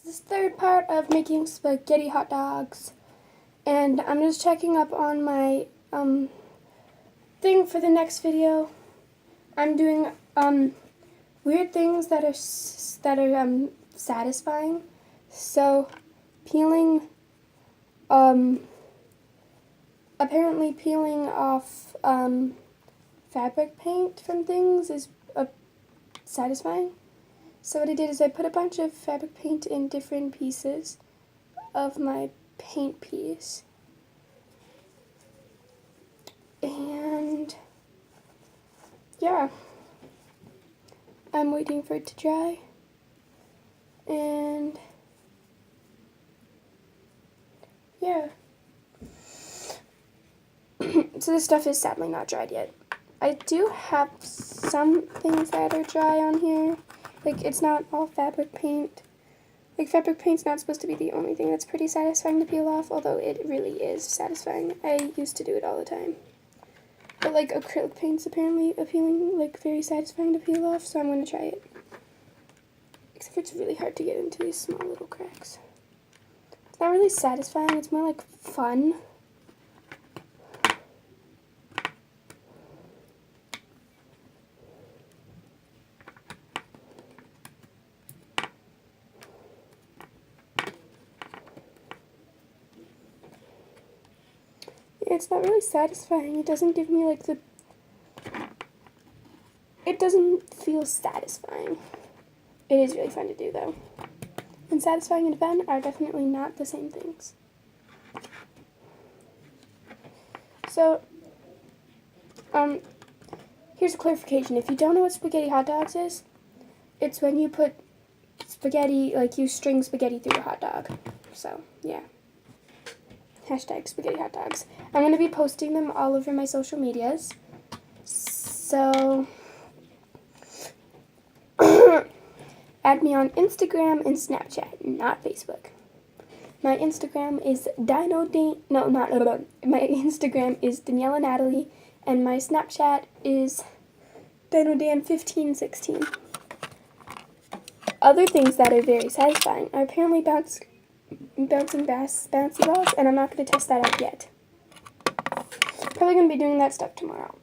this third part of making spaghetti hot dogs, and I'm just checking up on my thing for the next video. I'm doing weird things that are satisfying. So peeling apparently peeling off fabric paint from things is satisfying. So what I did is I put a bunch of fabric paint in different pieces of my paint piece. And yeah, I'm waiting for it to dry. And yeah. So this stuff is sadly not dried yet. I do have some things that are dry on here. Like, it's not all fabric paint. Like, fabric paint's not supposed to be the only thing that's pretty satisfying to peel off, although it really is satisfying. I used to do it all the time. But, like, acrylic paint's apparently very satisfying to peel off, so I'm going to try it. Except for it's really hard to get into these small little cracks. It's not really satisfying, it's more like fun. It's not really satisfying. It doesn't give me like it doesn't feel satisfying. It is really fun to do though. And satisfying and fun are definitely not the same things. So, here's a clarification. If you don't know what spaghetti hot dogs is, it's when you put spaghetti, like you string spaghetti through a hot dog. So, yeah. Hashtag spaghetti hot dogs. I'm going to be posting them all over my social medias. So, add me on Instagram and Snapchat, not Facebook. My Instagram is my Instagram is Daniela Natalie, and my Snapchat is DinoDan1516. Other things that are very satisfying are apparently bouncy balls, and I'm not going to test that out yet. Probably going to be doing that stuff tomorrow.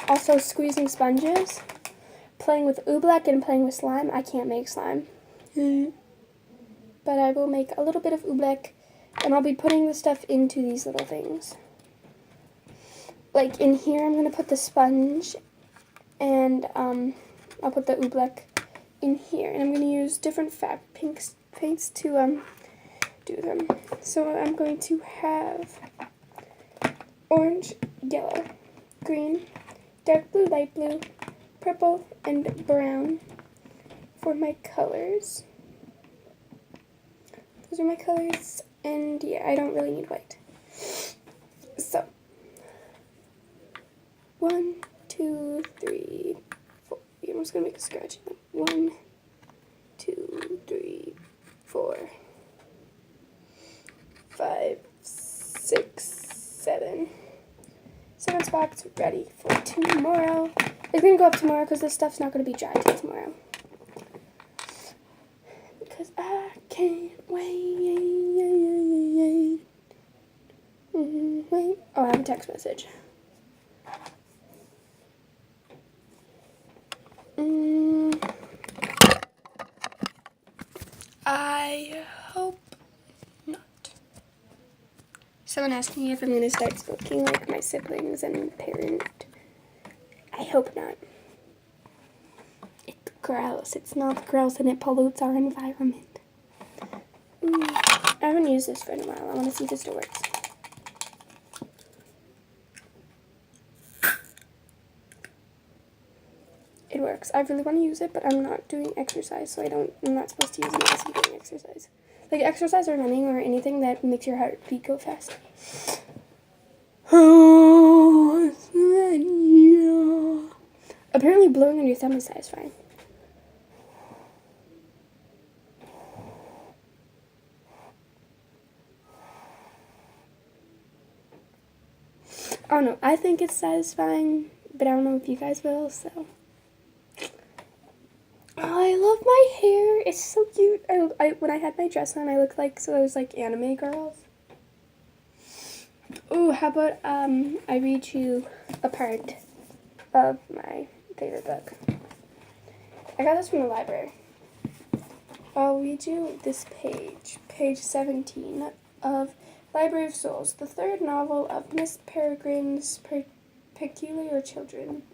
Also squeezing sponges, playing with oobleck, and playing with slime. I can't make slime. But I will make a little bit of oobleck, and I'll be putting the stuff into these little things. Like in here, I'm going to put the sponge, and I'll put the oobleck in here. And I'm going to use different fabric paints to do them. So I'm going to have orange, yellow, green, dark blue, light blue, purple, and brown for my colors. Those are my colors, and yeah, I don't really need white. So, 1, 2, 3, 4. I'm just gonna make a scratch. 1, 2, 3, 4, 5, 6, 7. 7 spots ready for tomorrow. It's gonna go up tomorrow because this stuff's not gonna be dry till tomorrow. Because I can't wait. Wait. Oh, I have a text message. I hope not. Someone asked me if I'm going to start smoking like my siblings and parent. I hope not. It's gross. It's not gross and it pollutes our environment. I haven't used this for a while. I want to see if this still works. It works. I really want to use it, but I'm not doing exercise, so I'm not supposed to use it unless I'm doing exercise. Like exercise or running or anything that makes your heartbeat go fast. Apparently blowing on your thumb is satisfying. I don't know. I think it's satisfying, but I don't know if you guys will, so. Oh, I love my hair. It's so cute. I when I had my dress on, I looked like so those like anime girls. Ooh, how about I read you a part of my favorite book. I got this from the library. I'll read you this page, page 17 of Library of Souls, the third novel of Miss Peregrine's Peculiar Children.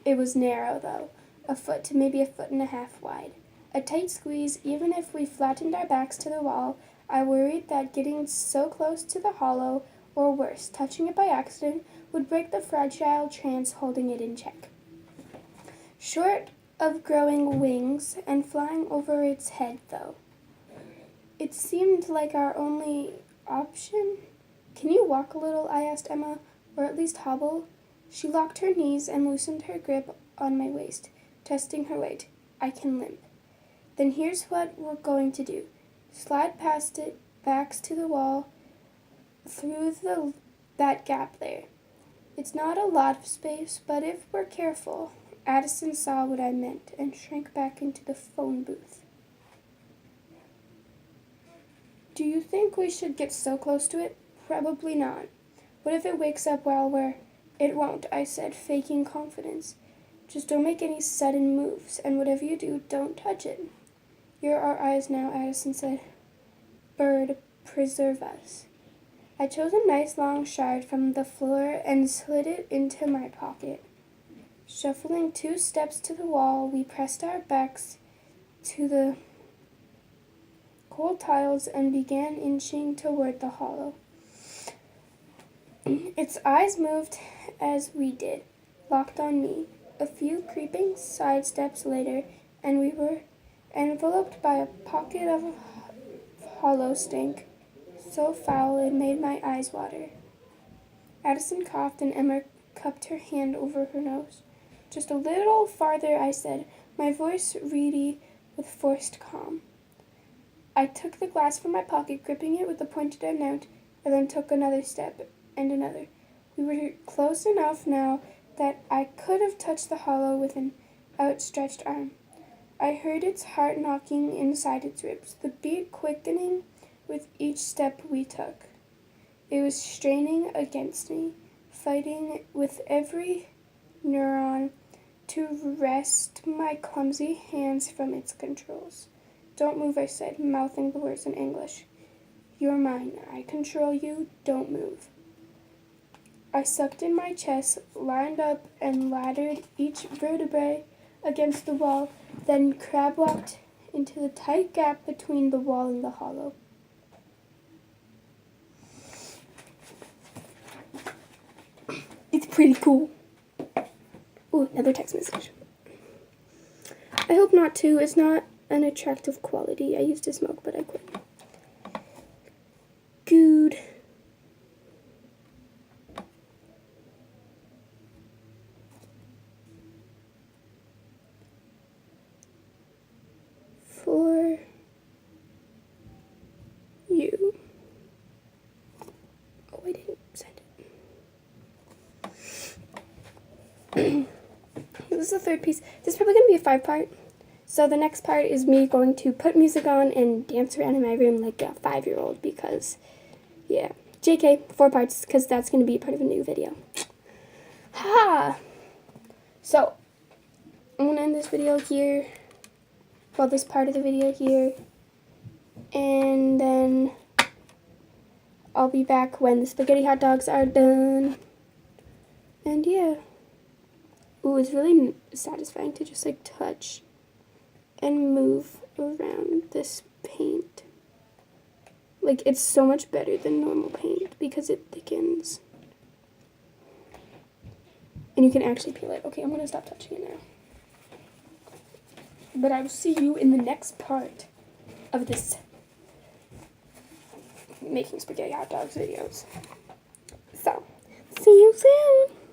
It was narrow, though, a foot to maybe a foot and a half wide. A tight squeeze, even if we flattened our backs to the wall. I worried that getting so close to the hollow, or worse, touching it by accident, would break the fragile trance holding it in check. Short of growing wings and flying over its head, though. It seemed like our only option. Can you walk a little? I asked Emma, or at least hobble. She locked her knees and loosened her grip on my waist, testing her weight. I can limp. Then here's what we're going to do. Slide past it, backs to the wall, through that gap there. It's not a lot of space, but if we're careful. Addison saw what I meant and shrank back into the phone booth. Do you think we should get so close to it? Probably not. What if it wakes up while we're... It won't, I said, faking confidence. Just don't make any sudden moves, and whatever you do, don't touch it. You're our eyes now, Addison said. Bird, preserve us. I chose a nice long shard from the floor and slid it into my pocket. Shuffling 2 steps to the wall, we pressed our backs to the cold tiles and began inching toward the hollow. Its eyes moved as we did, locked on me. A few creeping side steps later, and we were enveloped by a pocket of hollow stink, so foul it made my eyes water. Addison coughed and Emma cupped her hand over her nose. Just a little farther, I said, my voice reedy with forced calm. I took the glass from my pocket, gripping it with the pointed end out, and then took another step, and another. We were close enough now that I could have touched the hollow with an outstretched arm. I heard its heart knocking inside its ribs, the beat quickening with each step we took. It was straining against me, fighting with every neuron to wrest my clumsy hands from its controls. Don't move, I said, mouthing the words in English. You're mine. I control you. Don't move. I sucked in my chest, lined up, and laddered each vertebrae against the wall, then crab-walked into the tight gap between the wall and the hollow. It's pretty cool. Ooh, another text message. I hope not to. It's not an attractive quality. I used to smoke, but I quit. Good. For you. Oh, I didn't send it. This is the third piece. This is probably going to be a 5-part. So the next part is me going to put music on and dance around in my room like a 5-year-old because, yeah. JK, 4 parts, because that's going to be part of a new video. Ha! So, I'm going to end this video here. Well, this part of the video here. And then I'll be back when the spaghetti hot dogs are done. And yeah. Ooh, it's really satisfying to just like touch and move around this paint. Like, it's so much better than normal paint because it thickens. And you can actually peel it. Okay, I'm going to stop touching it now. But I will see you in the next part of this making spaghetti hot dogs videos. So, see you soon!